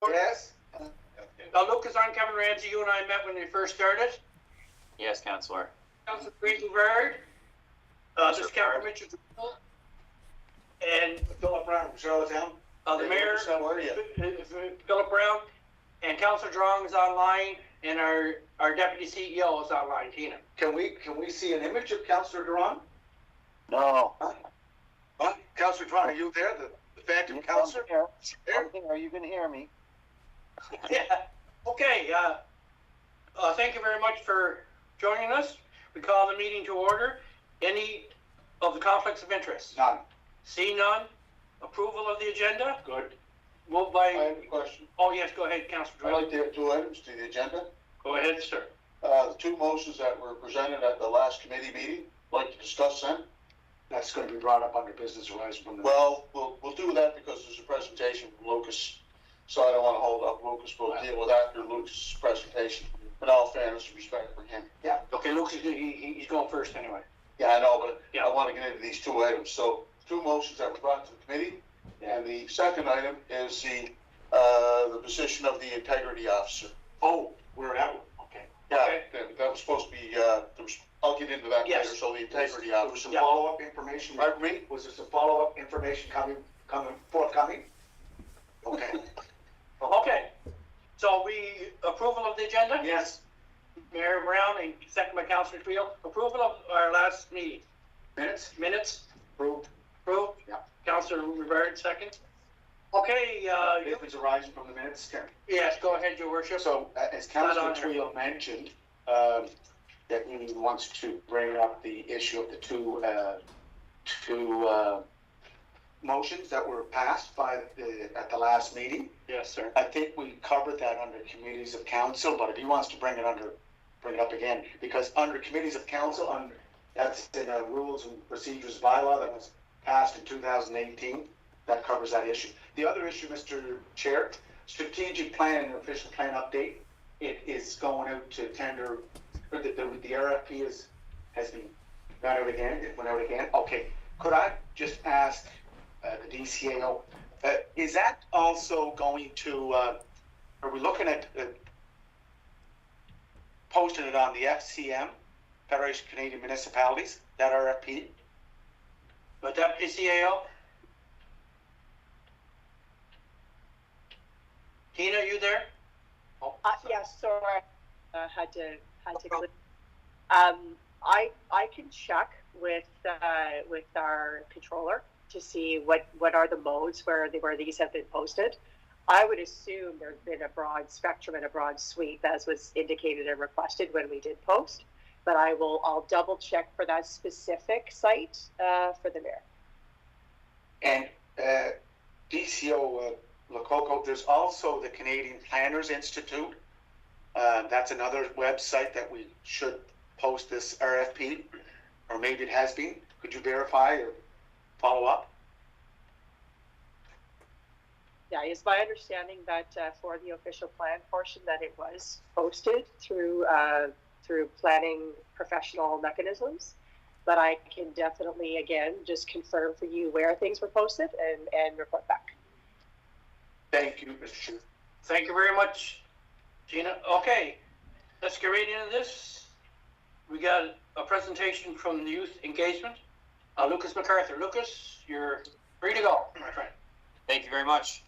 Yes. Lucas, I'm Kevin Ramsey. You and I met when we first started. Yes, Councillor. Councillor Greenberg. This is Councillor Mitchell. And Philip Brown from Charlton. the mayor, How are you? Philip Brown, and Councillor Drong is online, and our deputy CEO is online, Tina. Can we see an image of Councillor Duran? No. Huh? Councillor Duran, are you there? The phantom councillor? Are you going to hear me? Yeah. Okay. Thank you very much for joining us. We call the meeting to order. Any of the conflicts of interest? None. See none. Approval of the agenda? Good. Moved by. I have a question. Oh yes, go ahead, Councillor. I'd like to have 2 items to the agenda. Go ahead, sir. The 2 motions that were presented at the last committee meeting, I'd like to discuss them. That's going to be brought up under business horizon from the. Well, we'll do that because there's a presentation from Lucas, so I don't want to hold up Lucas. We'll deal with after Lucas' presentation. In all fairness and respect for him. Yeah. Okay, Lucas, he's going first anyway. Yeah, I know, but Yeah. I want to get into these 2 items. So 2 motions that were brought to the committee, and the second item is the position of the integrity officer. Oh, we're at one. Okay. Yeah, Okay. that was supposed to be. I'll get into that Yes. later. So the integrity There was officer. some follow-up information. Pardon me? Was there some follow-up information forthcoming? Okay. Okay. So approval of the agenda? Yes. Mayor Brown and second by Councillor Trio. Approval of our last meeting. Minutes? Minutes? Approved. Approved? Yeah. Councillor Rivard, second. Okay, Business horizon from the minutes, Tim. yes, go ahead, your worship. So, as Councillor Trio mentioned, that he wants to bring up the issue of the two motions that were passed at the last meeting. Yes, sir. I think we covered that under committees of council, but if he wants to bring it up again, because under committees of council, that's in a rules and procedures bylaw that was passed in 2018, that covers that issue. The other issue, Mr. Chair, strategic plan and official plan update, it is going out to tender, the RFP has been gone out again, it went out again. Okay, could I just ask the DCAO, is that also going to, are we looking at posting it on the FCM, Federation of Canadian Municipalities, that RFP? But Deputy CAO? Tina, you there? Oh, Yes, sorry, had to click. I can check with our controller to see what are the modes where these have been posted. I would assume there's been a broad spectrum and a broad sweep as was indicated and requested when we did post, but I'll double check for that specific site for the mayor. And DCO Lococo, there's also the Canadian Planners Institute. That's another website that we should post this RFP, or maybe it has been. Could you verify or follow up? Yeah, it's my understanding that for the official plan portion that it was posted through planning professional mechanisms, but I can definitely again just confirm for you where things were posted and report back. Thank you, Mr. Chair. Thank you very much, Tina. Okay, let's get right into this. We got a presentation from the Youth Engagement. Lucas MacArthur. Lucas, you're free to go, my friend. Thank you very much.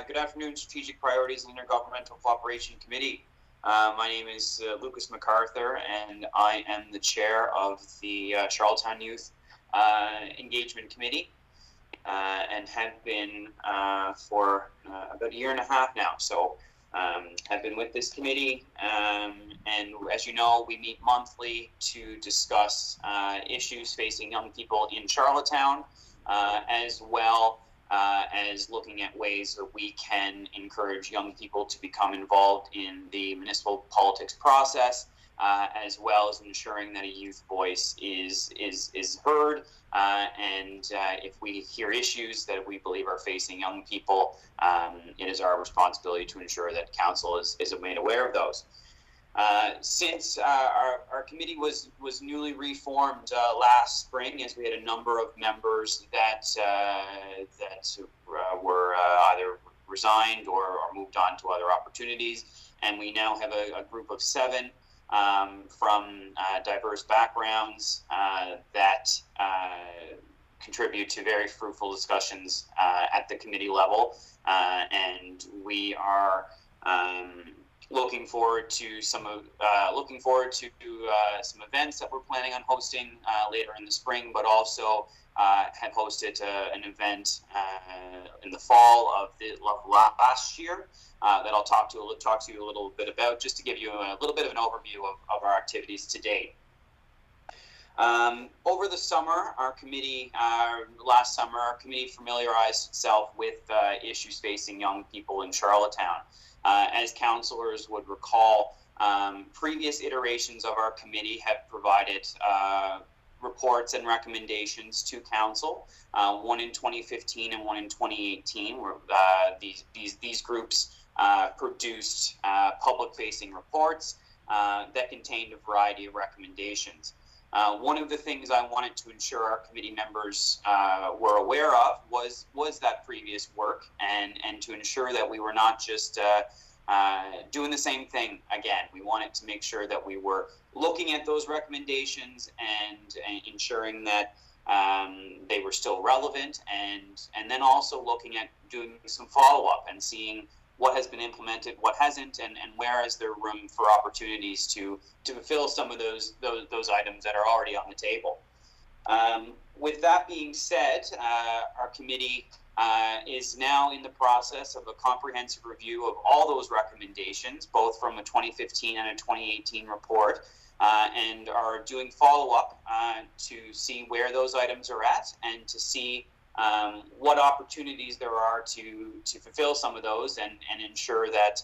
Good afternoon, Strategic Priorities and Intergovernmental Cooperation Committee. My name is Lucas MacArthur, and I am the chair of the Charlton Youth Engagement Committee, and have been for about a year and a half now. So have been with this committee, and as you know, we meet monthly to discuss issues facing young people in Charlottetown, as well as looking at ways that we can encourage young people to become involved in the municipal politics process, as well as ensuring that a youth voice is heard, and if we hear issues that we believe are facing young people, it is our responsibility to ensure that council is made aware of those. Since our committee was newly reformed last spring, as we had a number of members that were either resigned or moved on to other opportunities. And we now have a group of 7 from diverse backgrounds that contribute to very fruitful discussions at the committee level. And we are looking forward to some events that we're planning on hosting later in the spring, but also had hosted an event in the fall of last year that I'll talk to you a little bit about, just to give you a little bit of an overview of our activities to date. Over the summer, last summer, our committee familiarized itself with issues facing young people in Charlottetown. As councillors would recall, previous iterations of our committee have provided reports and recommendations to council, one in 2015 and one in 2018, where these groups produced public-facing reports that contained a variety of recommendations. One of the things I wanted to ensure our committee members were aware of was that previous work, and to ensure that we were not just doing the same thing again. We wanted to make sure that we were looking at those recommendations and ensuring that they were still relevant, and then also looking at doing some follow-up and seeing what has been implemented, what hasn't, and where is there room for opportunities to fulfill some of those items that are already on the table. With that being said, our committee is now in the process of a comprehensive review of all those recommendations, both from a 2015 and a 2018 report, and are doing follow-up to see where those items are at, and to see what opportunities there are to fulfill some of those, and ensure that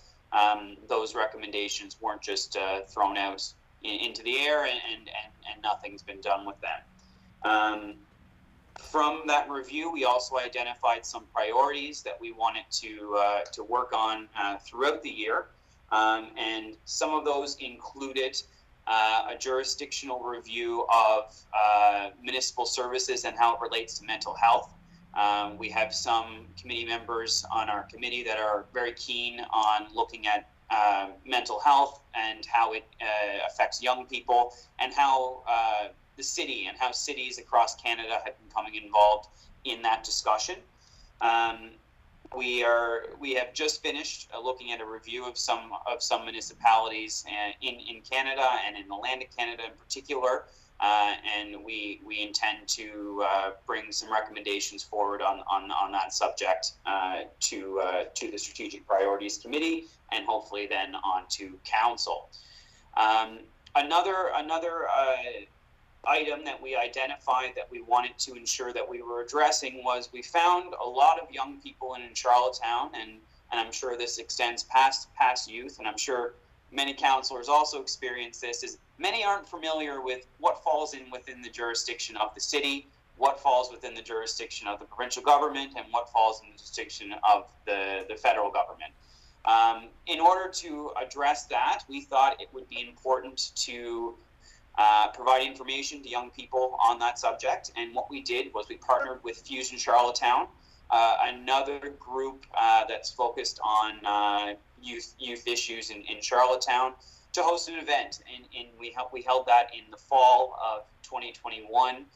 those recommendations weren't just thrown out into the air and nothing's been done with them. From that review, we also identified some priorities that we wanted to work on throughout the year, and some of those included a jurisdictional review of municipal services and how it relates to mental health. We have some committee members on our committee that are very keen on looking at mental health and how it affects young people, and how the city and how cities across Canada have been becoming involved in that discussion. We have just finished looking at a review of some municipalities in Canada and in Atlantic Canada in particular, and we intend to bring some recommendations forward on that subject to the Strategic Priorities Committee, and hopefully then on to Council. Another item that we identified that we wanted to ensure that we were addressing was, we found a lot of young people in Charlottetown, and I'm sure this extends past youth, and I'm sure many councillors also experience this, is many aren't familiar with what falls within the jurisdiction of the city, what falls within the jurisdiction of the provincial government, and what falls in the jurisdiction of the federal government. In order to address that, we thought it would be important to provide information to young people on that subject. And what we did was we partnered with Fusion Charlottetown, another group that's focused on youth issues in Charlottetown, to host an event. And we held that in the fall of 2021,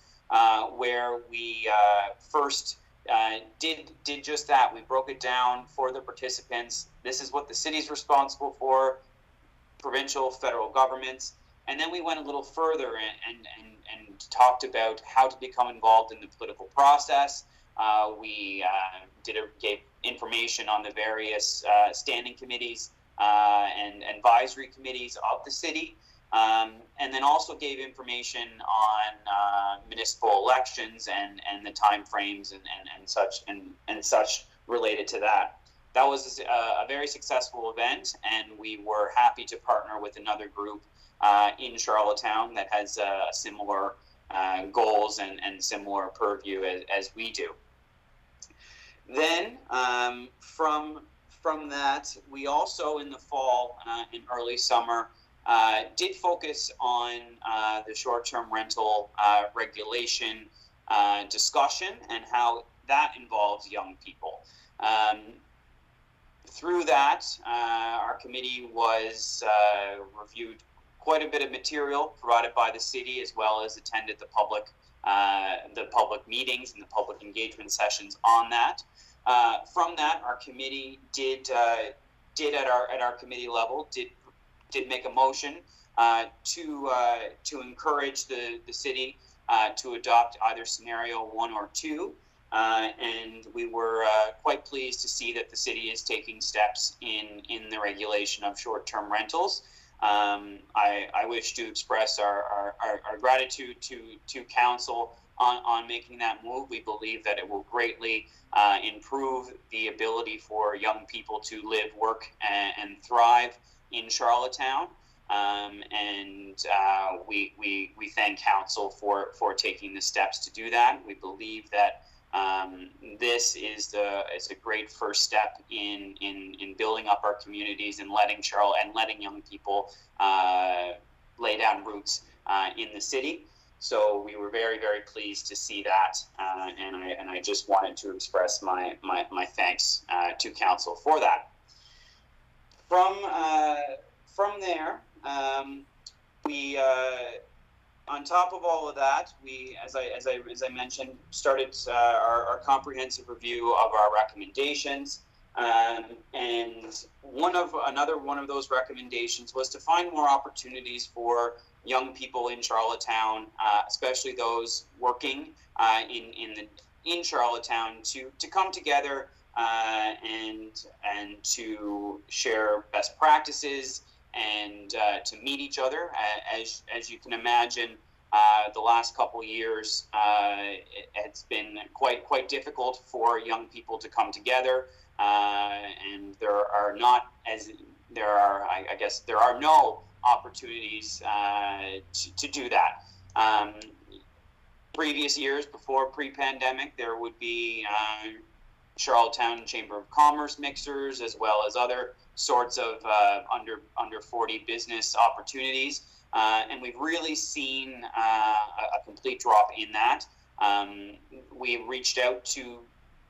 where we first did just that. We broke it down for the participants. This is what the city's responsible for, provincial, federal governments. And then we went a little further and talked about how to become involved in the political process. We gave information on the various standing committees and advisory committees of the city, and then also gave information on municipal elections and the time frames and such related to that. That was a very successful event, and we were happy to partner with another group in Charlottetown that has similar goals and similar purview as we do. Then from that, we also in the fall, in early summer, did focus on the short-term rental regulation discussion and how that involves young people. through that, our committee was reviewed quite a bit of material provided by the city, as well as attended the public meetings and the public engagement sessions on that. From that, our committee did at our committee level did make a motion to encourage the city to adopt either scenario 1 or 2. And we were quite pleased to see that the city is taking steps in the regulation of short-term rentals. I wish to express our gratitude to council on making that move. We believe that it will greatly improve the ability for young people to live, work, and thrive in Charlottetown. We thank council for taking the steps to do that. We believe that this is a great first step in building up our communities and letting young people lay down roots in the city. So we were very, very pleased to see that, and I just wanted to express my thanks to council for that. From there, we on top of all of that, we, as I mentioned, started our comprehensive review of our recommendations, and another one of those recommendations was to find more opportunities for young people in Charlottetown, especially those working in Charlottetown, to come together and to share best practices and to meet each other. As you can imagine, the last couple of years, it's been quite difficult for young people to come together, and there are no opportunities to do that. Previous years, before pre-pandemic, there would be Charlottetown Chamber of Commerce mixers, as well as other sorts of under 40 business opportunities, and we've really seen a complete drop in that. We reached out to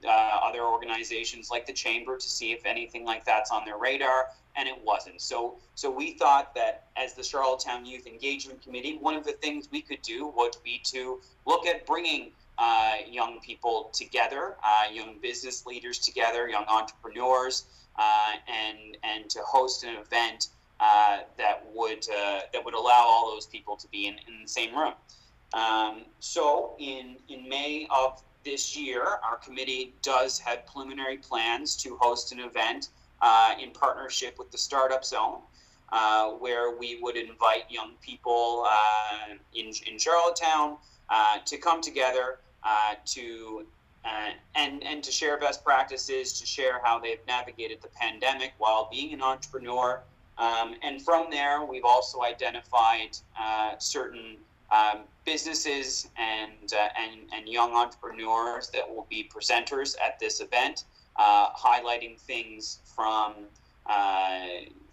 other organizations like the Chamber to see if anything like that's on their radar, and it wasn't. So we thought that as the Charlottetown Youth Engagement Committee, one of the things we could do would be to look at bringing young people together, young business leaders together, young entrepreneurs, and to host an event that would allow all those people to be in the same room. So in May of this year, our committee does have preliminary plans to host an event in partnership with the Startup Zone, where we would invite young people in Charlottetown to come together and to share best practices, to share how they've navigated the pandemic while being an entrepreneur. And from there, we've also identified certain businesses and young entrepreneurs that will be presenters at this event, highlighting things from,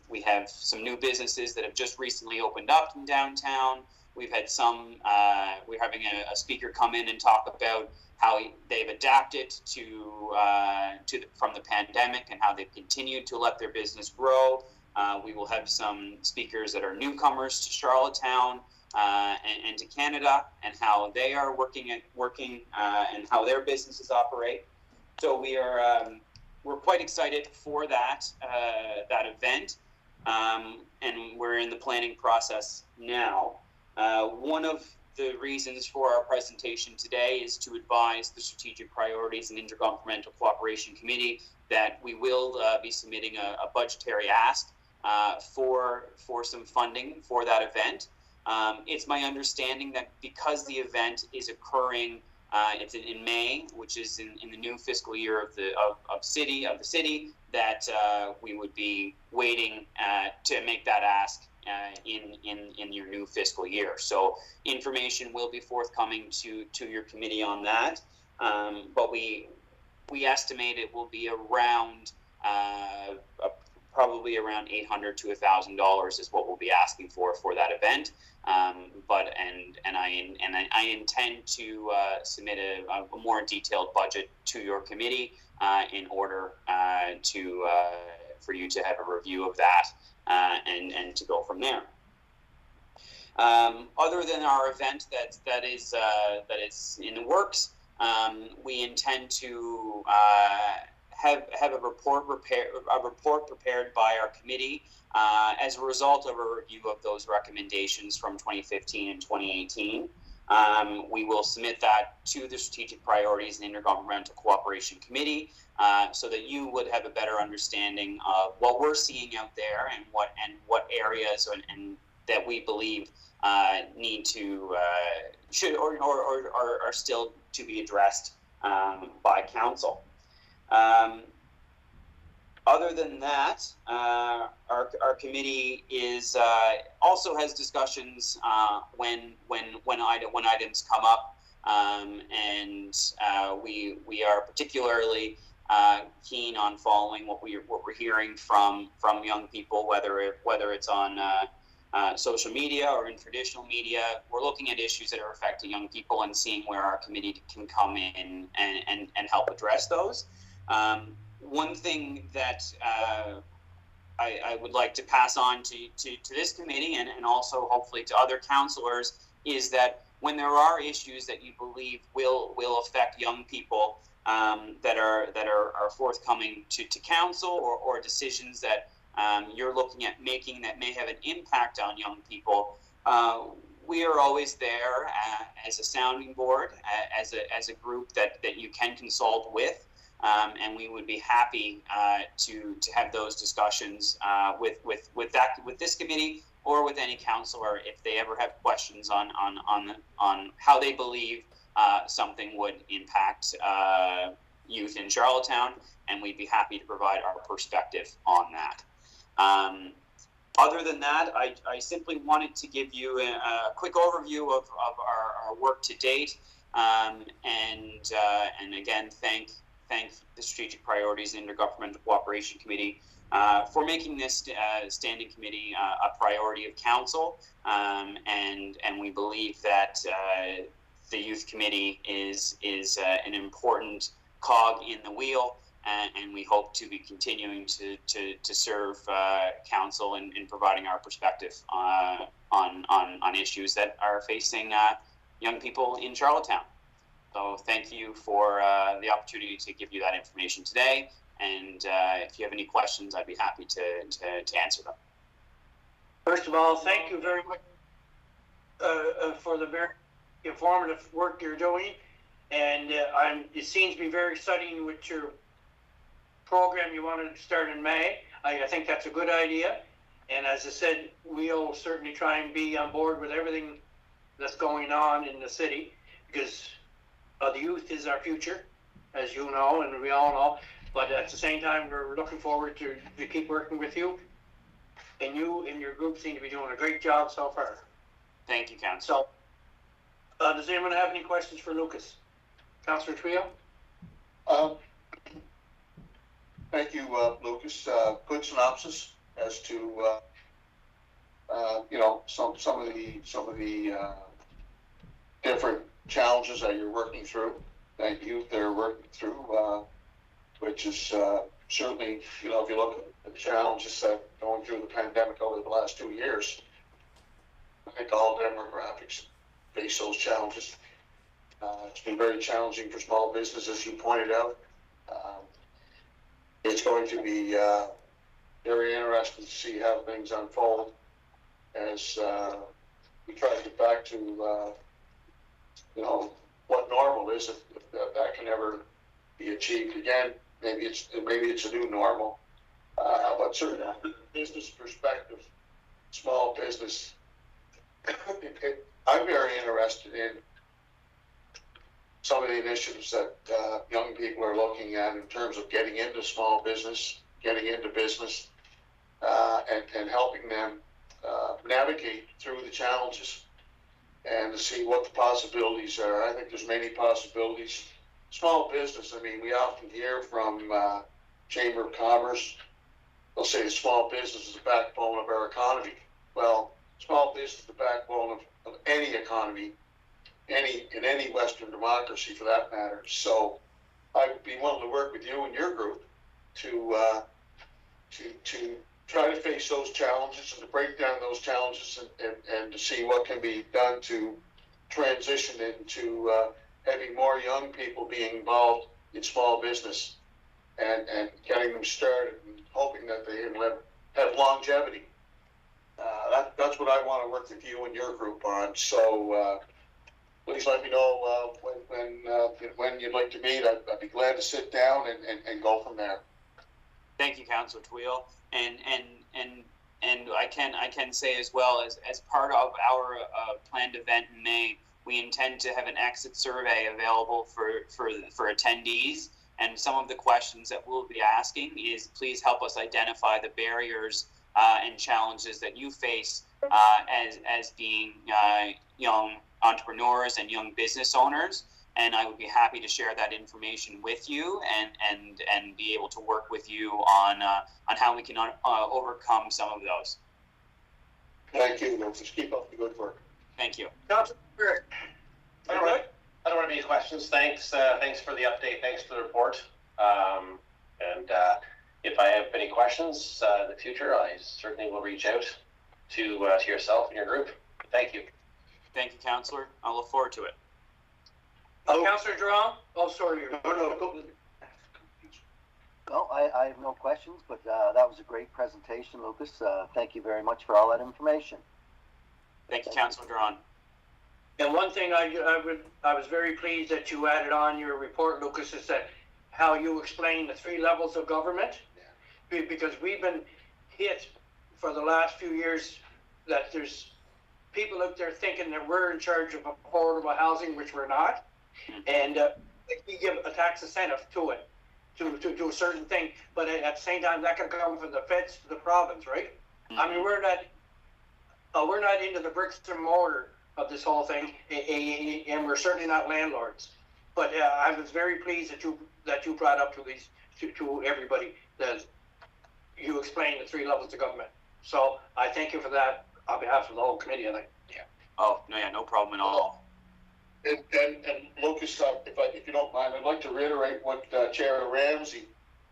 we have some new businesses that have just recently opened up in downtown. We've had we're having a speaker come in and talk about how they've adapted from the pandemic and how they've continued to let their business grow. We will have some speakers that are newcomers to Charlottetown and to Canada, and how they are working and how their businesses operate. So we're quite excited for that event, and we're in the planning process now. One of the reasons for our presentation today is to advise the Strategic Priorities and Intergovernmental Cooperation Committee that we will be submitting a budgetary ask for some funding for that event. It's my understanding that because the event is occurring, it's in May, which is in the new fiscal year of the city, that we would be waiting to make that ask in your new fiscal year. So information will be forthcoming to your committee on that, but we estimate it will be around probably around $800 to $1,000 is what we'll be asking for that event. But I intend to submit a more detailed budget to your committee in order for you to have a review of that and to go from there. Other than our event that is in the works, we intend to have a report prepared by our committee as a result of a review of those recommendations from 2015 and 2018. We will submit that to the Strategic Priorities and Intergovernmental Cooperation Committee so that you would have a better understanding of what we're seeing out there and what areas and that we believe need to should or are still to be addressed by council. Other than that, our committee is also has discussions when items come up, and we are particularly keen on following what we're hearing from young people, whether it's on social media or in traditional media. We're looking at issues that are affecting young people and seeing where our committee can come in and help address those. One thing that I would like to pass on to this committee and also hopefully to other councillors is that when there are issues that you believe will affect young people that are forthcoming to council or decisions that you're looking at making that may have an impact on young people, we are always there as a sounding board, as a group that you can consult with, and we would be happy to have those discussions with this committee or with any councillor if they ever have questions on how they believe something would impact youth in Charlottetown, and we'd be happy to provide our perspective on that. Other than that, I simply wanted to give you a quick overview of our work to date, and again thank the Strategic Priorities and Intergovernmental Cooperation Committee for making this standing committee a priority of council, and we believe that the Youth Committee is an important cog in the wheel. And we hope to be continuing to serve council in providing our perspective on issues that are facing young people in Charlottetown. So thank you for the opportunity to give you that information today. And if you have any questions, I'd be happy to answer them. First of all, thank you very much for the very informative work you're doing. And it seems to be very exciting with your program you wanted to start in May. I think that's a good idea. And as I said, we'll certainly try and be on board with everything that's going on in the city, because the youth is our future, as you know, and we all know. But at the same time, we're looking forward to keep working with you. And you and your group seem to be doing a great job so far. Thank you, Council. So, does anyone have any questions for Lucas? Councillor Trio? Thank you, Lucas. Good synopsis as to some of the different challenges that you're working through, that youth are working through, which is certainly, if you look at the challenges that going through the pandemic over the last 2 years, I think all demographics face those challenges. It's been very challenging for small business, as you pointed out. It's going to be very interesting to see how things unfold as we try to get back to what normal is, if that can ever be achieved again. Maybe it's a new normal, but certainly from a business perspective, small business, I'm very interested in some of the initiatives that young people are looking at in terms of getting into small business, getting into business, and helping them navigate through the challenges and to see what the possibilities are. I think there's many possibilities. Small business, I mean, we often hear from Chamber of Commerce, they'll say small business is the backbone of our economy. Well, small business is the backbone of any economy, in any Western democracy for that matter. So I would be willing to work with you and your group to try to face those challenges and to break down those challenges and to see what can be done to transition into having more young people being involved in small business and getting them started and hoping that they have longevity. That's what I want to work with you and your group on. So please let me know when you'd like to meet. I'd be glad to sit down and go from there. Thank you, Councillor Tweel. And I can say as well, as part of our planned event in May, we intend to have an exit survey available for attendees. And some of the questions that we'll be asking is, please help us identify the barriers and challenges that you face as being young entrepreneurs and young business owners. And I would be happy to share that information with you and be able to work with you on how we can overcome some of those. Thank you. Just keep up the good work. Thank you. Councillor, I don't have any questions. Thanks for the update. Thanks for the report. If I have any questions in the future, I certainly will reach out to yourself and your group. Thank you. Thank you, Councillor. I'll look forward to it. Councillor Jerome? Oh, sorry. No, I have no questions, but that was a great presentation, Lucas. Thank you very much for all that information. Thank you, Councillor Duran. And one thing I was very pleased that you added on your report, Lucas, is that how you explain the 3 levels of government. Yeah. Because we've been hit for the last few years that there's people out there thinking that we're in charge of affordable housing, which we're not. And we give a tax incentive to it, to do a certain thing, but at the same time that can come from the feds to the province, right? Mm-hmm. I mean, we're not into the bricks and mortar of this whole thing, and we're certainly not landlords. But I was very pleased that you brought up to everybody that you explained the 3 levels of government. So I thank you for that on behalf of the whole committee. I think. Yeah. Oh no problem at all. And Lucas, if you don't mind, I'd like to reiterate what Chair Ramsey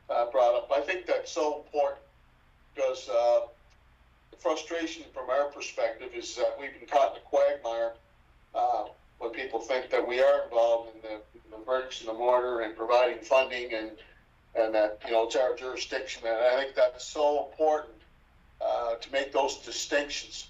brought up. I think that's so important because the frustration from our perspective is that we've been caught in a quagmire when people think that we are involved in the bricks and the mortar and providing funding and that it's our jurisdiction. And I think that's so important to make those distinctions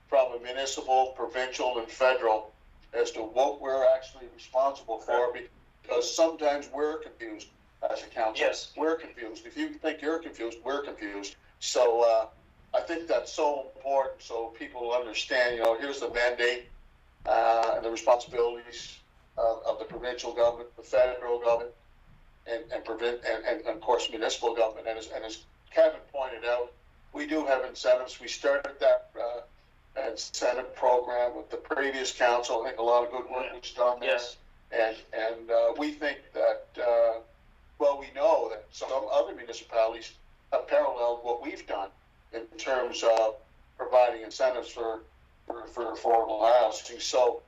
from a municipal, provincial, and federal as to what we're actually responsible for, because sometimes we're confused as a council. Yes. We're confused. If you think you're confused, we're confused. So I think that's so important so people understand, here's the mandate and the responsibilities of the provincial government, the federal government, and of course municipal government. And as Kevin pointed out, we do have incentives. We started that incentive program with the previous council. I think a lot of good work was done there. Yes. And we think that, we know that some other municipalities have paralleled what we've done in terms of providing incentives for affordable housing. So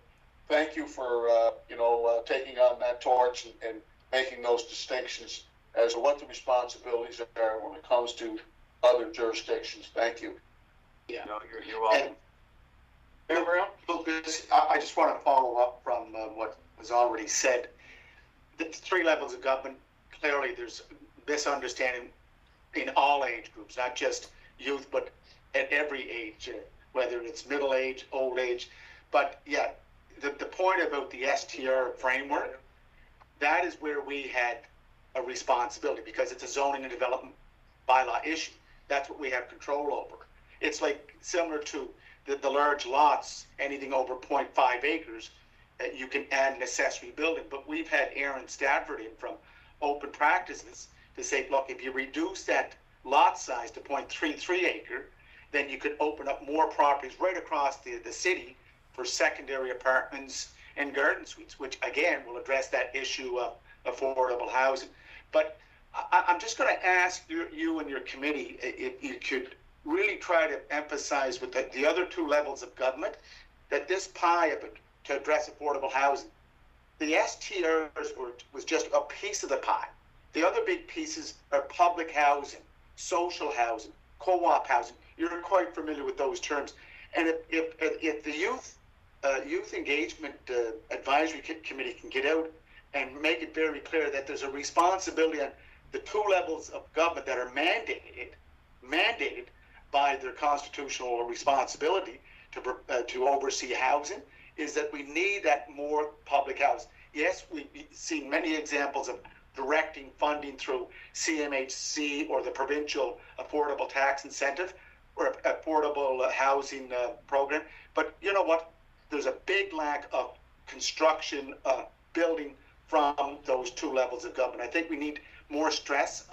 thank you for, taking on that torch and making those distinctions as to what the responsibilities are when it comes to other jurisdictions. Thank you. Yeah. No, you're welcome. Lucas, I just want to follow up from what was already said. The 3 levels of government, clearly there's misunderstanding in all age groups, not just youth, but at every age, whether it's middle age, old age. But yeah, the point about the STR framework, that is where we had a responsibility because it's a zoning and development bylaw issue. That's what we have control over. It's like similar to the large lots, anything over 0.5 acres, you can add an accessory building. But we've had Aaron Stafford in from Open Practices to say, look, if you reduce that lot size to 0.33 acre, then you could open up more properties right across the city for secondary apartments and garden suites, which again will address that issue of affordable housing. But I'm just going to ask you and your committee if you could really try to emphasize with the other two levels of government that this pie of it to address affordable housing, the STRs was just a piece of the pie. The other big pieces are public housing, social housing, co-op housing. You're quite familiar with those terms. And if the youth engagement advisory committee can get out and make it very clear that there's a responsibility on the two levels of government that are mandated by their constitutional responsibility to oversee housing, is that we need that more public housing. Yes, we've seen many examples of directing funding through CMHC or the provincial affordable tax incentive or affordable housing program. But you know what? There's a big lack of construction building from those two levels of government. I think we need more stress.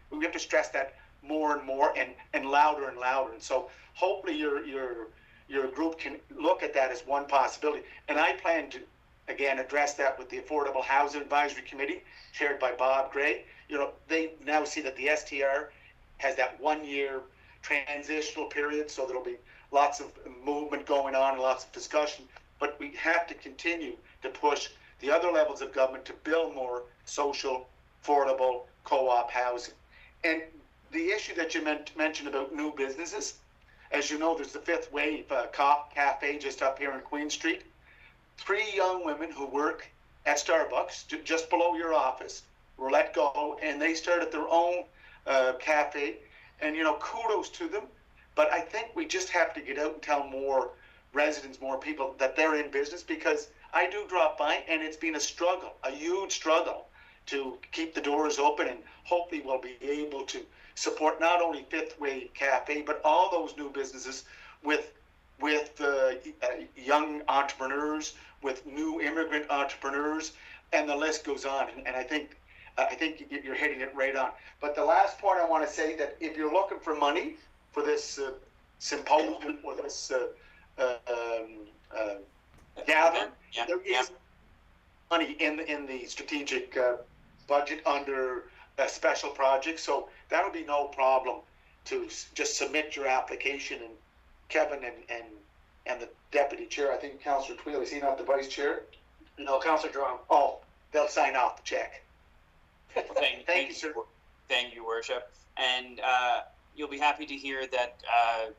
We have to stress that more and more and louder and louder. And so hopefully your group can look at that as one possibility. And I plan to, again, address that with the Affordable Housing Advisory Committee, chaired by Bob Gray. You know, they now see that the STR has that 1 year transitional period, so there'll be lots of movement going on and lots of discussion. But we have to continue to push the other levels of government to build more social, affordable, co-op housing. And the issue that you mentioned about new businesses, as you know, there's the Fifth Wave Cafe just up here in Queen Street. 3 young women who work at Starbucks, just below your office, were let go, and they started their own cafe. And, you know, kudos to them. But I think we just have to get out and tell more residents, more people that they're in business, because I do drop by and it's been a struggle, a huge struggle to keep the doors open, and hopefully we'll be able to support not only Fifth Wave Cafe, but all those new businesses with young entrepreneurs, with new immigrant entrepreneurs, and the list goes on. And I think you're hitting it right on. But the last point I want to say, that if you're looking for money for this symposium or this gathering, there is money in the strategic budget under special projects, so that'll be no problem to just submit your application. And Kevin and the deputy chair, I think Councillor Tweel, is he not the vice chair? No, Councillor Drum. Oh, they'll sign off the check. Thank you, sir. Thank you, Worship. And you'll be happy to hear that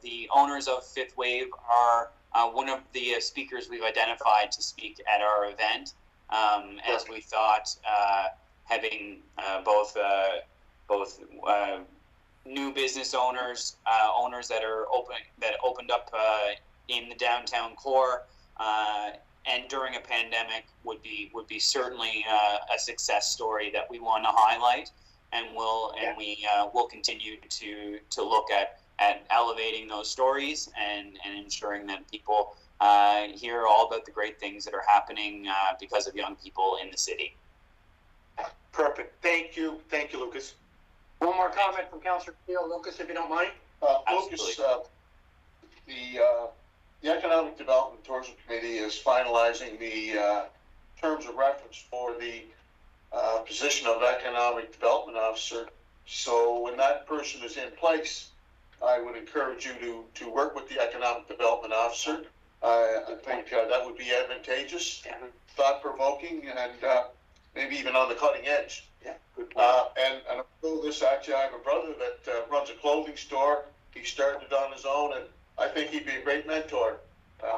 the owners of Fifth Wave are one of the speakers we've identified to speak at our event, as we thought having both new business owners, owners that opened up in the downtown core, and during a pandemic would be certainly a success story that we want to highlight, and we'll continue to look at elevating those stories and ensuring that people hear all about the great things that are happening because of young people in the city. Perfect. Thank you, Lucas. One more comment from Councillor Steele. Lucas, if you don't mind. Lucas, the Economic Development and Tourism Committee is finalizing the terms of reference for the position of Economic Development Officer. So when that person is in place, I would encourage you to work with the Economic Development Officer. I think that would be advantageous, thought-provoking, and maybe even on the cutting edge. Yeah, good point. And I know this, actually, I have a brother that runs a clothing store. He started on his own, and I think he'd be a great mentor.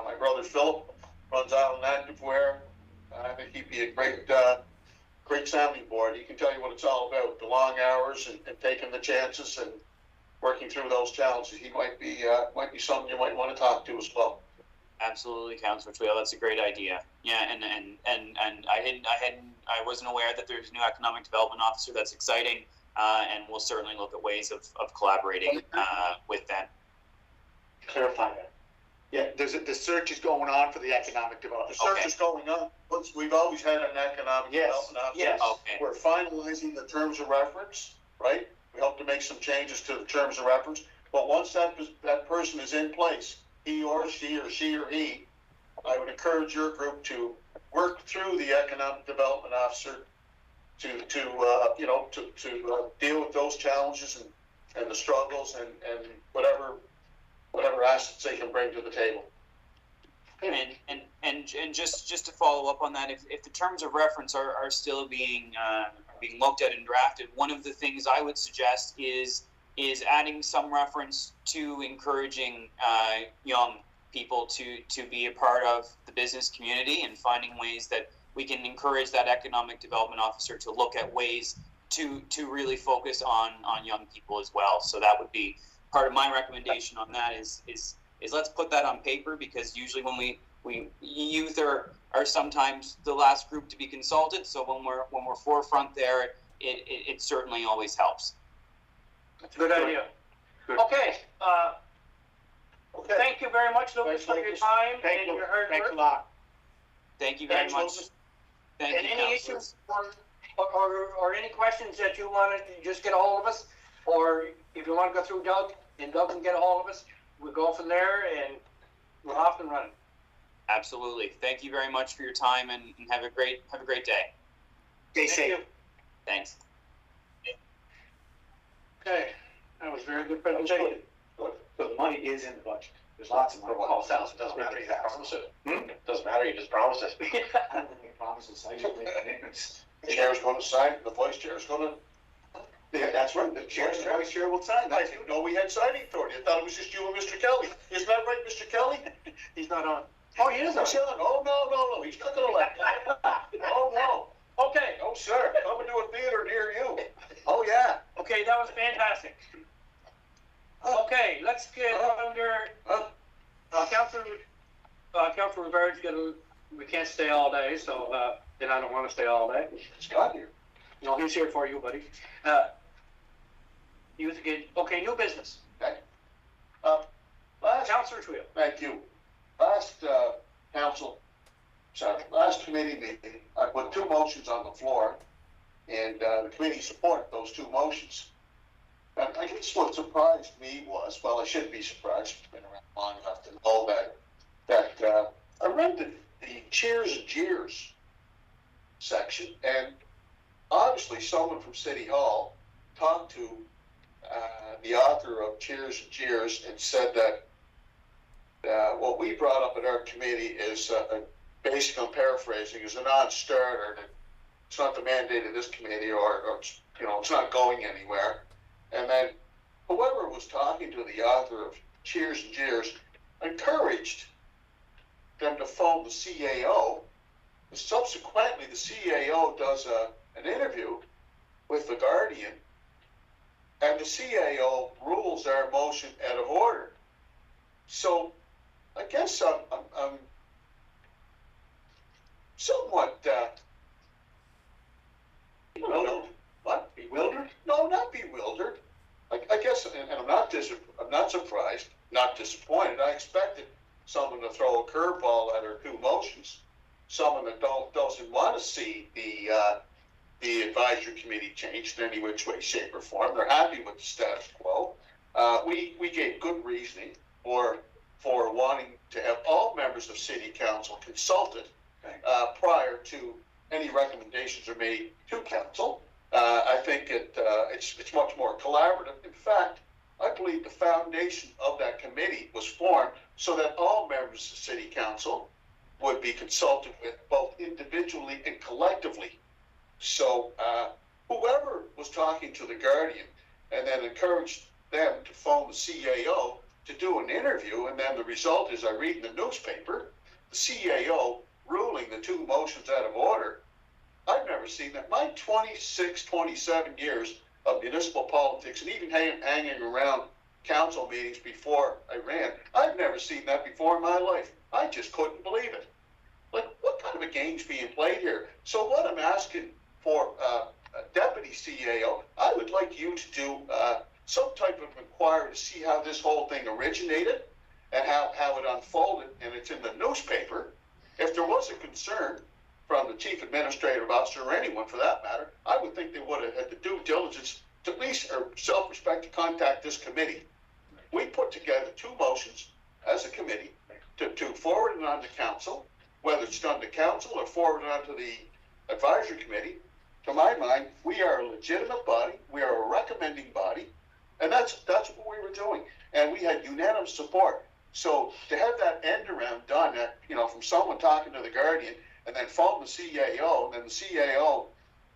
My brother Philip runs Island Activewear. I think he'd be a great sounding board. He can tell you what it's all about, the long hours and taking the chances and working through those challenges. He might be something you might want to talk to as well. Absolutely, Councillor Tweel. That's a great idea. Yeah, and I wasn't aware that there's a new economic development officer. That's exciting, and we'll certainly look at ways of collaborating with them. Clarify that. Yeah, the search is going on for the economic development. The search is going on. We've always had an economic development officer. Yes. Okay. We're finalizing the terms of reference, right? We hope to make some changes to the terms of reference. But once that person is in place, he or she or he, I would encourage your group to work through the economic development officer to deal with those challenges and the struggles and whatever assets they can bring to the table. And just to follow up on that, if the terms of reference are still being looked at and drafted, one of the things I would suggest is adding some reference to encouraging young people to be a part of the business community and finding ways that we can encourage that economic development officer to look at ways to really focus on young people as well. So that would be part of my recommendation on that is let's put that on paper, because usually when we youth are sometimes the last group to be consulted. So when we're forefront there, it certainly always helps. That's a good idea. Good. Okay. Thank you very much, Lucas, for your time and your hard work. Thanks a lot. Thank you very Thanks, much. Lucas. Thank And you, any councillors. issues or any questions that you want to just get a hold of us, or if you want to go through Doug and Doug can get a hold of us, we'll go from there and we're off and running. Absolutely. Thank you very much for your time, and have a great day. Stay Thank safe. you. Thanks. Okay, that was a very good presentation. The money is in the budget. There's lots of money. Well, it doesn't matter, you just promise it. Doesn't matter, you just promise it. I don't make promises, I just make commitments. The chair's going to sign, the vice chair's going to. Yeah, that's right, the chair and the vice chair will sign. I didn't know we had signing authority. I thought it was just you and Mr. Kelly. Isn't that right, Mr. Kelly? He's not on. Oh, he is on. He's on. Oh, no. He's not going to let that. Oh, no. Okay. Oh, sir. Come and do a theater near you. Oh, yeah. Okay, that was fantastic. Okay, let's get under, Councilor Rivera's we can't stay all day, so, and I don't want to stay all day. It's got here. No, he's here for you, buddy. Youth again, okay, new business. Okay. Councilor Twill. Thank you. Last committee meeting, I put two motions on the floor, and the committee supported those two motions. And I guess what surprised me was, well, I shouldn't be surprised, it's been around long enough to know that I read the cheers and jeers section, and obviously someone from City Hall talked to the author of Cheers and Jeers and said that what we brought up at our committee is, basically I'm paraphrasing, is a non-starter, that it's not the mandate of this committee, or it's not going anywhere. And then whoever was talking to the author of Cheers and Jeers encouraged them to phone the CAO. Subsequently, the CAO does an interview with the Guardian, and the CAO rules our motion out of order. So I guess I'm somewhat bewildered. What? Bewildered? No, not bewildered. I guess, and I'm not surprised, not disappointed. I expected someone to throw a curveball at our two motions. Someone that doesn't want to see the advisory committee changed in any which way, shape, or form. They're happy with the status quo. We gave good reasoning for wanting to have all members of City Council consulted prior to any recommendations are made to Council. I think it's much more collaborative. In fact, I believe the foundation of that committee was formed so that all members of City Council would be consulted with, both individually and collectively. So whoever was talking to the Guardian and then encouraged them to phone the CAO to do an interview, and then the result is I read in the newspaper, the CAO ruling the two motions out of order. I've never seen that. My 26, 27 years of municipal politics, and even hanging around council meetings before I ran, I've never seen that before in my life. I just couldn't believe it. Like, what kind of a game's being played here? So what I'm asking for, Deputy CAO, I would like you to do some type of inquiry to see how this whole thing originated and how it unfolded, and it's in the newspaper. If there was a concern from the chief administrative officer, or anyone for that matter, I would think they would have had the due diligence to at least, or self-respect, to contact this committee. We put together two motions as a committee to forward it on to council, whether it's done to council or forward it on to the advisory committee, to my mind, we are a legitimate body, we are a recommending body, and that's what we were doing. And we had unanimous support. So to have that end around done, from someone talking to the Guardian, and then phone the CAO, and then the CAO,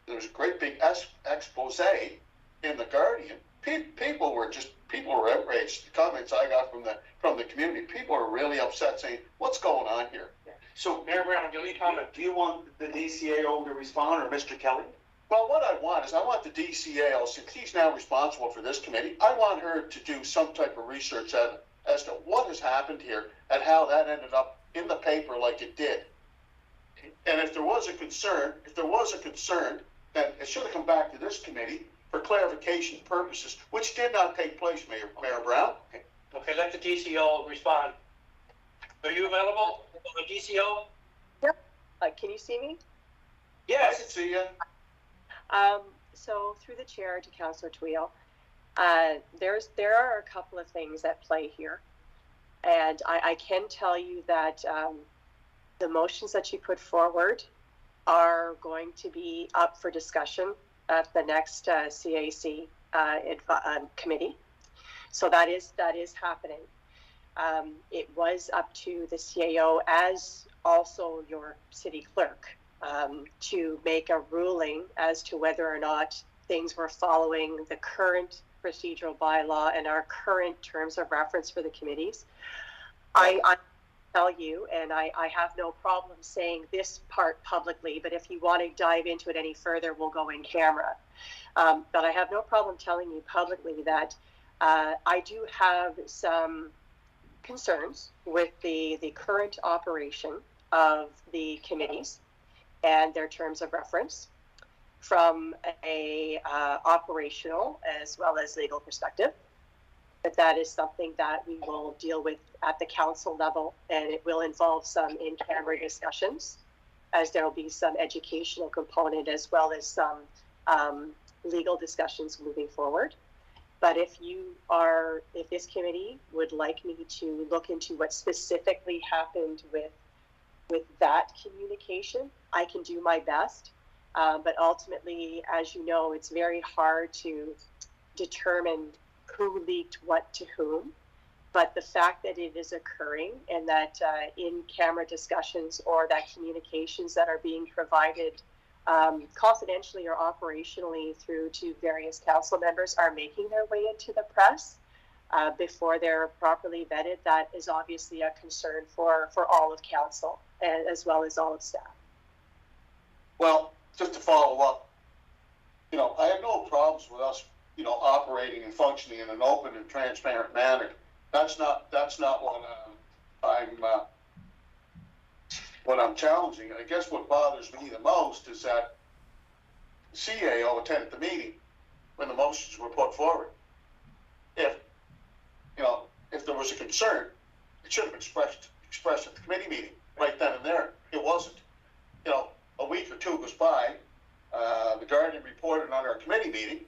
there's a great big expose in the Guardian. People were outraged. The comments I got from the community, people are really upset, saying, "What's going on here?" So, Mayor Brown, your lead comment, do you want the DCAO to respond, or Mr. Kelly? Well, what I want the DCAO, since he's now responsible for this committee, I want her to do some type of research as to what has happened here and how that ended up in the paper like it did. And if there was a concern, then it should have come back to this committee for clarification purposes, which did not take place, Mayor Brown. Okay, let the DCO respond. Are you available, DCO? Yep. Can you see me? I can see you. So through the chair to Councillor Tweel, there are a couple of things at play here. And I can tell you that the motions that you put forward are going to be up for discussion at the next CAC committee. So that is happening. It was up to the CAO, as also your city clerk, to make a ruling as to whether or not things were following the current procedural bylaw and our current terms of reference for the committees. I tell you, and I have no problem saying this part publicly, but if you want to dive into it any further, we'll go in camera. But I have no problem telling you publicly that I do have some concerns with the current operation of the committees and their terms of reference from a operational as well as legal perspective. But that is something that we will deal with at the council level, and it will involve some in-camera discussions, as there will be some educational component as well as some legal discussions moving forward. But if this committee would like me to look into what specifically happened with that communication, I can do my best. But ultimately, as you know, it's very hard to determine who leaked what to whom. But the fact that it is occurring and that in-camera discussions or that communications that are being provided confidentially or operationally through to various council members are making their way into the press before they're properly vetted, that is obviously a concern for all of council and as well as all of staff. Well, just to follow up, I have no problems with us, operating and functioning in an open and transparent manner. That's not what I'm challenging. I guess what bothers me the most is that the CAO attended the meeting when the motions were put forward. If there was a concern, it should have been expressed at the committee meeting right then and there. It wasn't. A week or two goes by. The Guardian reported on our committee meeting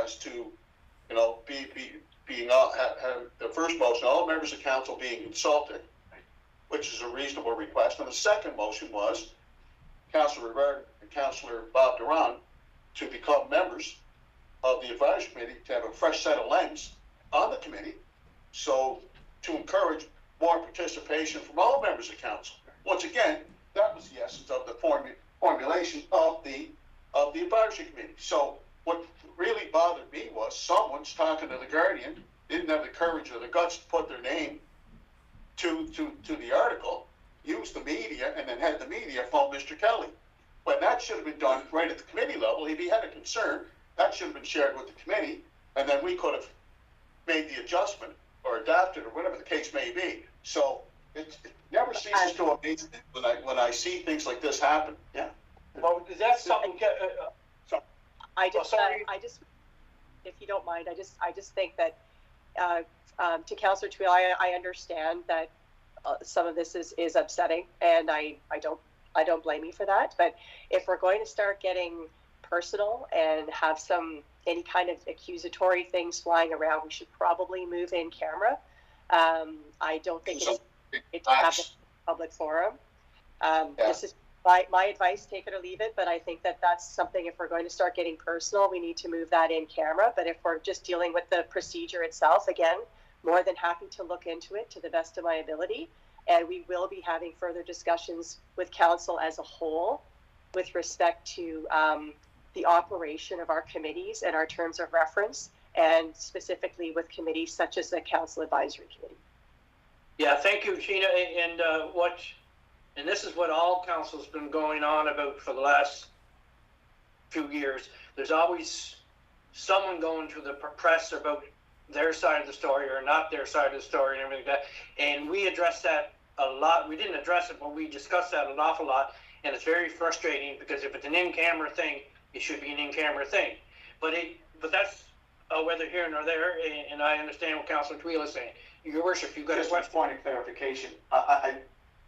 as to, being the first motion, all members of council being consulted, which is a reasonable request. And the second motion was Councillor Rivard and Councillor Bob Duran to become members of the advisory committee, to have a fresh set of lens on the committee, so to encourage more participation from all members of council. Once again, that was the essence of the formulation of the advisory committee. So what really bothered me was someone's talking to the Guardian, didn't have the courage or the guts to put their name to the article, used the media, and then had the media phone Mr. Kelly. When that should have been done right at the committee level. If he had a concern, that should have been shared with the committee, and then we could have made the adjustment or adapted or whatever the case may be. So it never ceases to amaze me when I see things like this happen. Yeah. Well, is that something? I just, if you don't mind, I just think that to Councillor Tweel, I understand that some of this is upsetting, and I don't blame you for that. But if we're going to start getting personal and have any kind of accusatory things flying around, we should probably move in camera. I don't think it's to have a public forum. This is my advice, take it or leave it, but I think that that's something, if we're going to start getting personal, we need to move that in camera. But if we're just dealing with the procedure itself, again, more than happy to look into it to the best of my ability. And we will be having further discussions with council as a whole with respect to the operation of our committees and our terms of reference, and specifically with committees such as the Council Advisory Committee. Yeah, thank you, Gina. And this is what all council's been going on about for the last few years. There's always someone going to the press about their side of the story or not their side of the story and everything like that. And we addressed that a lot. We didn't address it, but we discussed that an awful lot. And it's very frustrating because if it's an in-camera thing, it should be an in-camera thing. But that's whether here nor there, and I understand what Councillor Tweel is saying. Your Worship, you've got Just a a question. point of clarification.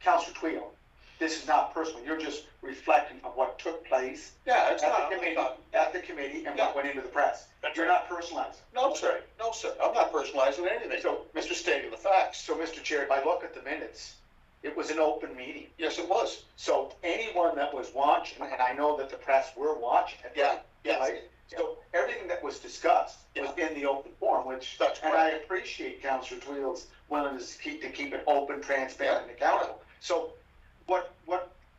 Councillor Tweel, this is not personal. You're just reflecting on what took place Yeah, it's not. at the committee and what went into the press. That's You're right. not personalizing. No, sir. No, sir. I'm not personalizing anything. So, Mr. Stating the facts. So, Mr. Chair, if I look at the minutes, it was an open meeting. Yes, it was. So anyone that was watching, and I know that the press were watching it, Yeah, yes. right? So everything that was discussed was in the open forum, which, That's and right. I appreciate Councillor Tweel's willingness to keep it open, transparent, and accountable. So what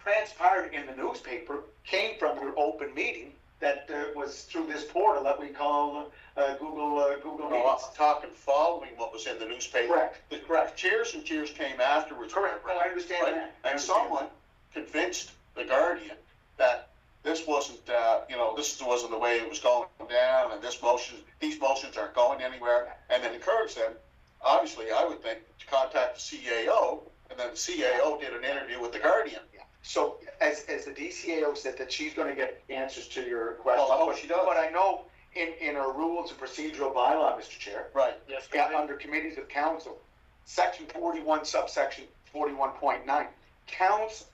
transpired in the newspaper came from your open meeting that was through this portal that we call Google No, Meets. I'm talking following what was in the newspaper. Correct. The cheers and cheers came afterwards. Correct. No, I understand Right? that. I And understand someone convinced the Guardian that this wasn't, this wasn't the way it was going down, and these motions aren't going anywhere, and then encouraged them, obviously, I would think, to contact the CAO, and then the CAO did an interview with the Guardian. So, as the DCAO said that she's gonna get answers to your questions. Well, I hope she does. But I know in our rules and procedural bylaw, Mr. Chair, Right. Yes, yeah, under committees of council, section 41, subsection 41.9, council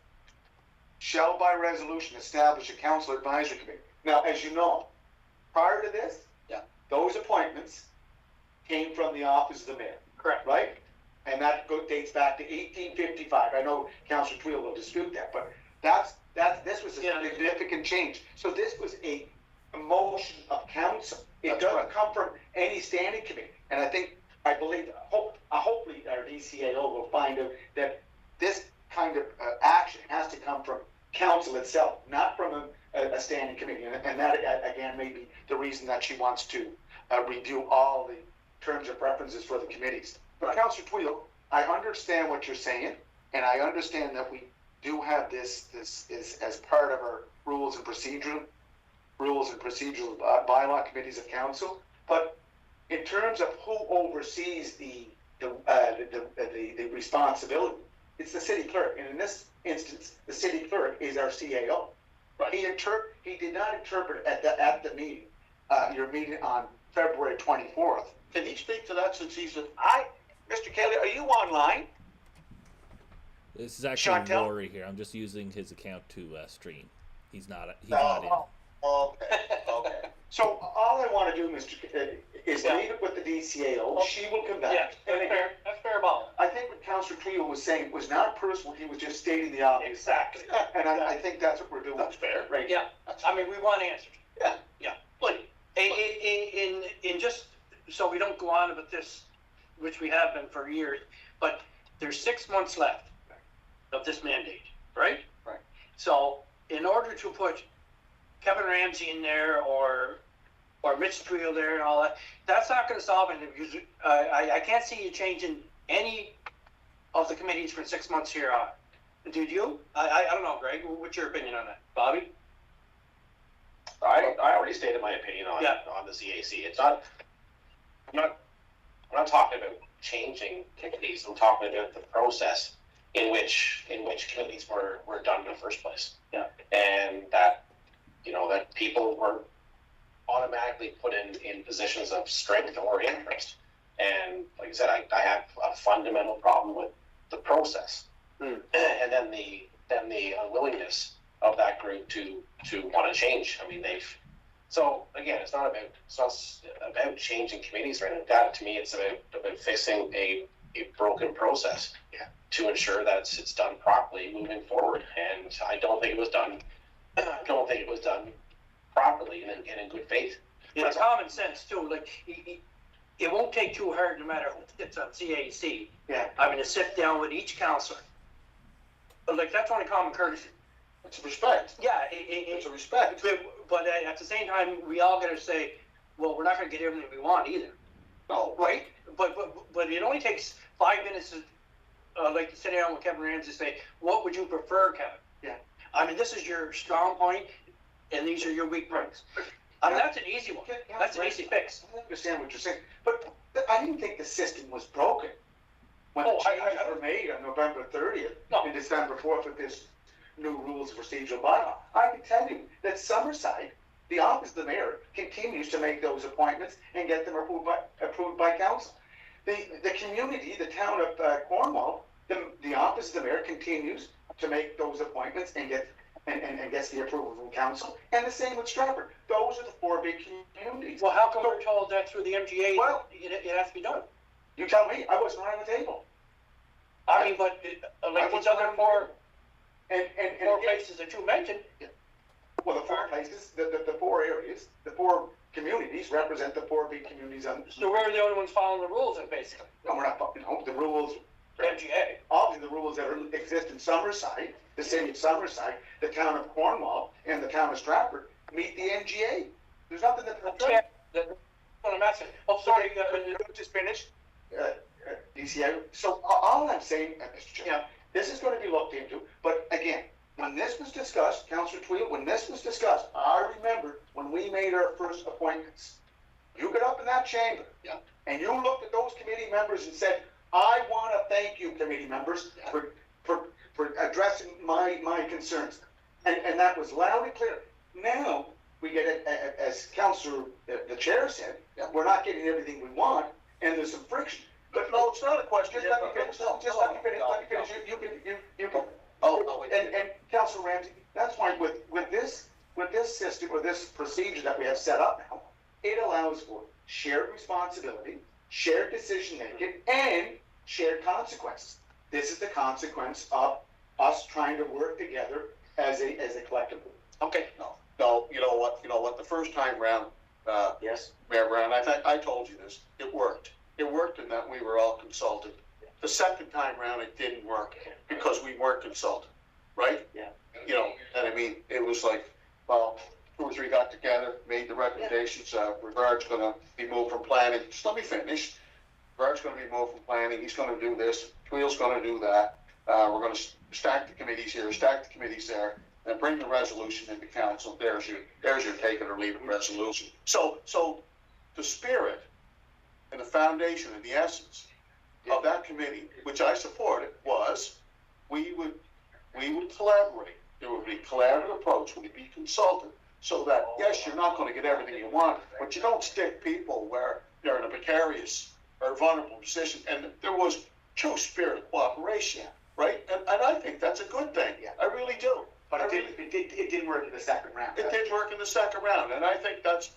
shall by resolution establish a council advisory committee. Now, as you know, prior to this, those appointments came from the office of the mayor. correct. Right? And that dates back to 1855. I know Councillor Tweel will dispute that, but this was a significant change. So this was a motion of council. It That's doesn't right. come from any standing committee. And hopefully our DCAO will find out that this kind of action has to come from council itself, not from a standing committee. And that, again, may be the reason that she wants to review all the terms of references for the committees. But Councillor Tweel, I understand what you're saying, and I understand that we do have this as part of our rules and procedural bylaw committees of council. But in terms of who oversees the responsibility, it's the city clerk, and in this instance, the city clerk is our CAO. Right. He did not interpret at the meeting, your meeting on February 24th. Can he speak to that since he's Mr. Kelly, are you online? This is actually Chantel? Rory here. I'm just using his account to stream. He's not in. Okay. So all I want to do, Mr. is leave it with the DCAO. She will come back. Yeah, that's fair. That's fair ball. I think what Councillor Tweel was saying was not personal. He was just stating the obvious. Exactly. And I think that's what we're doing. That's fair. Right. Yeah, I mean, we want answers. Yeah. Yeah, but in just, so we don't go on about this, which we have been for years, but there's 6 months left of this mandate, right? Right. So in order to put Kevin Ramsey in there or Mitch Tweel there and all that, that's not gonna solve anything, because I can't see you changing any of the committees for 6 months here on. Did you? I don't know, Greg, what's your opinion on that? Bobby? I already stated my opinion on the CAC. I'm not talking about changing committees. I'm talking about the process in which committees were done in the first place. Yeah. And that that people were automatically put in positions of strength or interest. And like I said, I have a fundamental problem with the process. And then the unwillingness of that group to want to change. I mean, so again, it's not about changing committees or anything like that. To me, it's about fixing a a broken process to ensure that it's done properly moving forward. And I don't think it was done. I don't think it was done properly and in good faith. It's common sense too. Like it won't take too hard, no matter who sits on CAC. Yeah. I mean, to sit down with each councillor. But like that's only common courtesy. It's respect. Yeah, It's a respect. but at the same time, we all got to say, well, we're not going to get everything we want either. No, Right? But it only takes 5 minutes to, like to sit down with Kevin Ramsey and say, what would you prefer, Kevin? Yeah. I mean, this is your strong point, and these are your weak points. I mean, that's an easy one. Yeah, That's an right. easy fix. I understand what you're saying, but I didn't think the system was broken. When Oh, the changes were made on November 30th No. and December 4th with this new rules of procedural bylaw, I can tell you that Summerside, the office of the mayor, continues to make those appointments and get them approved by council. The community, the town of Cornwall, the office of the mayor continues to make those appointments and gets the approval from council. And the same with Stratford. Those are the 4 big communities. Well, how come we're told that through the MGA, Well- it has to be done? You tell me, I wasn't around the table. I mean, but like these other four And four again, places that you mentioned, well, the 4 places, the 4 areas, the 4 communities represent the 4 big communities on. so we're the only ones following the rules, then, basically. No, we're not, the rules, MGA. obviously the rules that exist in Summerside, the city of Summerside, the town of Cornwall, and the town of Stratford meet the MGA. There's nothing that. What I'm asking, oh, sorry, Just finish. DCI. So all I'm saying, Mr. Chair, Yeah. this is going to be looked into. But again, when this was discussed, Councillor Tweed, when this was discussed, I remember when we made our first appointments. You got up in that chamber, and you looked at those committee members and said, "I want to thank you, committee members, for addressing my concerns," and that was loud and clear. Now we get it, as Councillor the chair said, we're not getting everything we want, and there's some friction. But no, it's not a question. Just let me finish. Just let me finish. Let me finish. You can. And Councillor Ramsey, that's why with this system or this procedure that we have set up now, it allows for shared responsibility, shared decision making, and shared consequences. This is the consequence of us trying to work together as a collective. Okay. No, you know what, the first time round, Yes. Mayor Brown, I told you this, it worked. It worked in that we were all consulted. The second time round, it didn't work because we weren't consulted, right? Yeah. You know, and I mean, it was like, well, 2 or 3 got together, made the recommendations, Brevard's gonna be moved from planning, just let me finish. Brevard's gonna be moved from planning, he's gonna do this, Tweel's gonna do that, we're gonna stack the committees here, stack the committees there, and bring the resolution into council, there's your take it or leave it resolution. So the spirit and the foundation and the essence of that committee, which I supported, was we would collaborate. There would be a collaborative approach, we'd be consulted, so that, yes, you're not gonna get everything you want, but you don't stick people where they're in a precarious or vulnerable position, and there was true spirit of cooperation, right? And I think that's a good thing, I really do. But it didn't work in the second round. It did work in the second round, and I think that's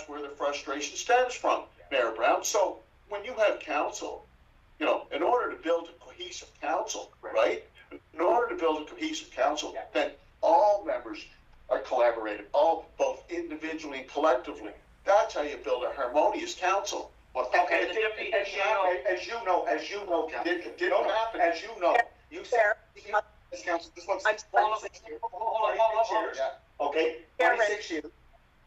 where the frustration stems from, Mayor Brown. So when you have council, you know, in order to build a cohesive council, right? In order to build a cohesive council, then all members are collaborating, both individually and collectively. That's how you build a harmonious council. Okay, the deputy, As you know, Council. It didn't happen. As you know, you said, this council, this one's 26 years. Hold on. Okay, 26 years.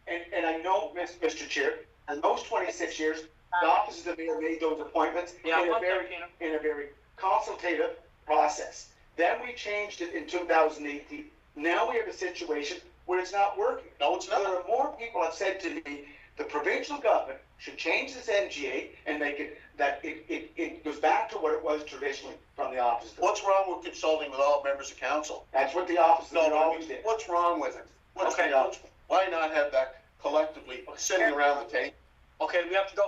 And I know, Mr. Chair, in those 26 years, the office of the mayor made those appointments in a very consultative process. Then we changed it in 2018. Now we have a situation where it's not working. No, it's not. There are more people have said to me, the provincial government should change this MGA and make it that it goes back to what it was traditionally from the office. What's wrong with consulting with all members of council? That's what the office always did. What's wrong with it? Why not have that collectively sitting around the table? Okay, we have to go,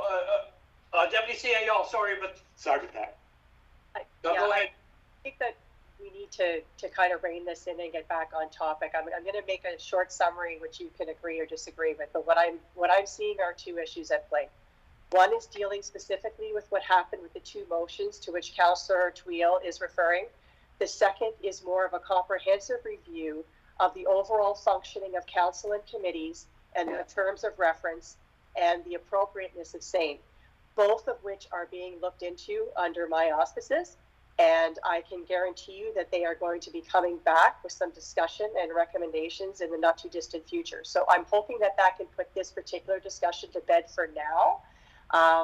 Deputy CAO, sorry, but Sorry about that. go ahead. I think that we need to kind of rein this in and get back on topic. I'm going to make a short summary, which you can agree or disagree with. But what I'm seeing are 2 issues at play. One is dealing specifically with what happened with the two motions to which Councillor Tweel is referring. The second is more of a comprehensive review of the overall functioning of council and committees and the terms of reference and the appropriateness of same, both of which are being looked into under my auspices. And I can guarantee you that they are going to be coming back with some discussion and recommendations in the not too distant future. So I'm hoping that that can put this particular discussion to bed for now.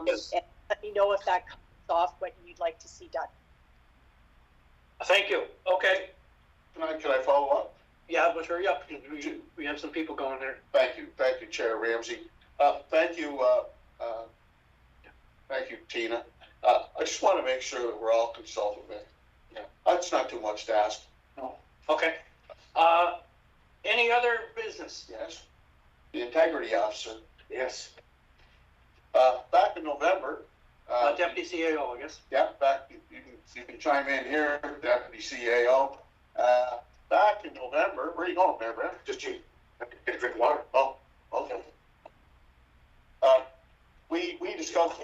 Yes. And let me know if that comes off what you'd like to see done. Thank you. Okay. Can I follow up? Yeah, but hurry up. We have some people going there. Thank you, Chair Ramsey. Thank you, Tina. I just want to make sure that we're all consulted with. Yeah, that's not too much to ask. No. Okay. Any other business? Yes. The integrity officer. Yes. Back in November. Deputy CAO, I guess. Yeah, you can chime in here, Deputy CAO. Back in November, where are you going, Mayor Brent? Just you. Get a drink of water. Oh, okay. We discussed.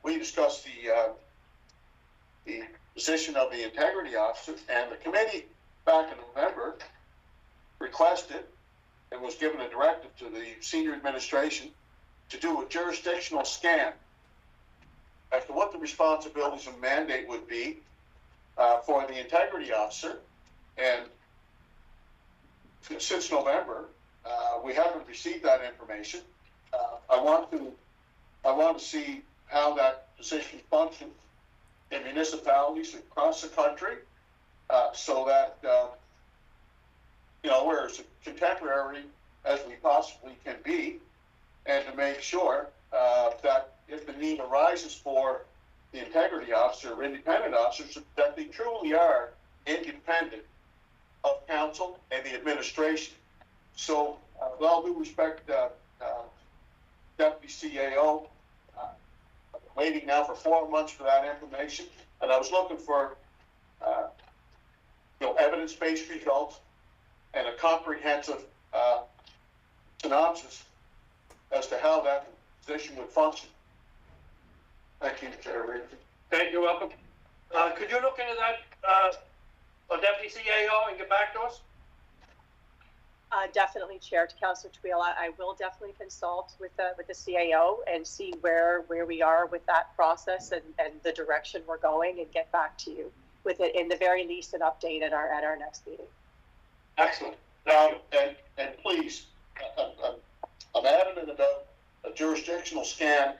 We discussed the position of the integrity officer, and the committee back in November requested and was given a directive to the senior administration to do a jurisdictional scan as to what the responsibilities and mandate would be for the integrity officer. And since November, we haven't received that information. I want to see how that position functions in municipalities across the country, so that we're as contemporary as we possibly can be, and to make sure that if the need arises for the integrity officer or independent officers, that they truly are independent of council and the administration. So, with all due respect, Deputy CAO, waiting now for 4 months for that information, and I was looking for, evidence-based results and a comprehensive synopsis as to how that position would function. Thank you, Chair Reed. Okay, you're welcome. Could you look into that, Deputy CAO, and get back to us? Definitely, Chair, to Councillor Tweel, I will definitely consult with the CAO and see where we are with that process and the direction we're going, and get back to you with it, in the very least, an update at our next meeting. Excellent. And please, I'm adamant about a jurisdictional scan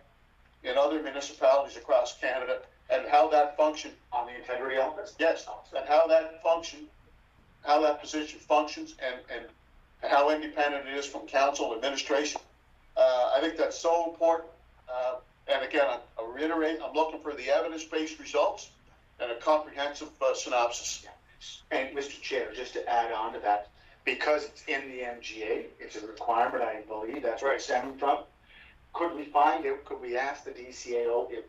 in other municipalities across Canada and how that function On the integrity office? Yes, and how that position functions, and how independent it is from council administration. I think that's so important. And again, I reiterate, I'm looking for the evidence-based results and a comprehensive synopsis. And Mr. Chair, just to add on to that, because it's in the MGA, it's a requirement, I believe, that's where it's stemming from. Could we ask the DCAO if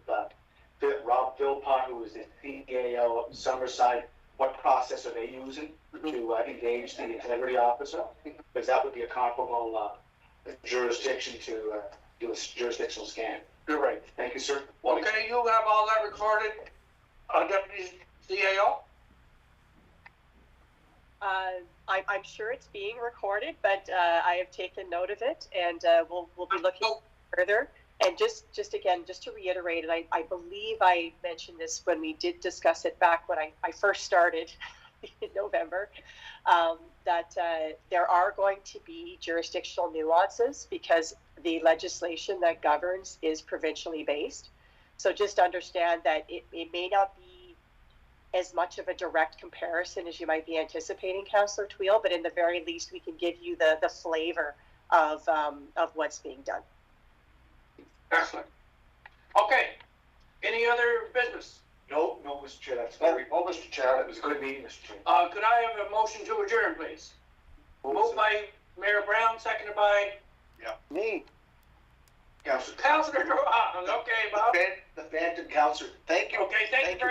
Rob Philpott, who is the CAO of Summerside, what process are they using to engage the integrity officer? Because that would be a comparable jurisdiction to do a jurisdictional scan. You're right. Thank you, sir. Okay, you have all that recorded, Deputy CAO? I'm sure it's being recorded, but I have taken note of it, and we'll be looking further. And just to reiterate, and I believe I mentioned this when we did discuss it back when I first started in November, that there are going to be jurisdictional nuances because the legislation that governs is provincially based. So just understand that it may not be as much of a direct comparison as you might be anticipating, Councillor Tweel, but in the very least, we can give you the flavor of what's being done. Excellent. Okay. Any other business? No, Mr. Chair, that's very. Oh, Mr. Chair, It was a good meeting, Mr. Chair. Could I have a motion to adjourn, please? Moved by Mayor Brown, seconded by Me. Councillor. Councillor Duran. Okay, Bob. The Phantom Councillor, thank you. Okay, thank you very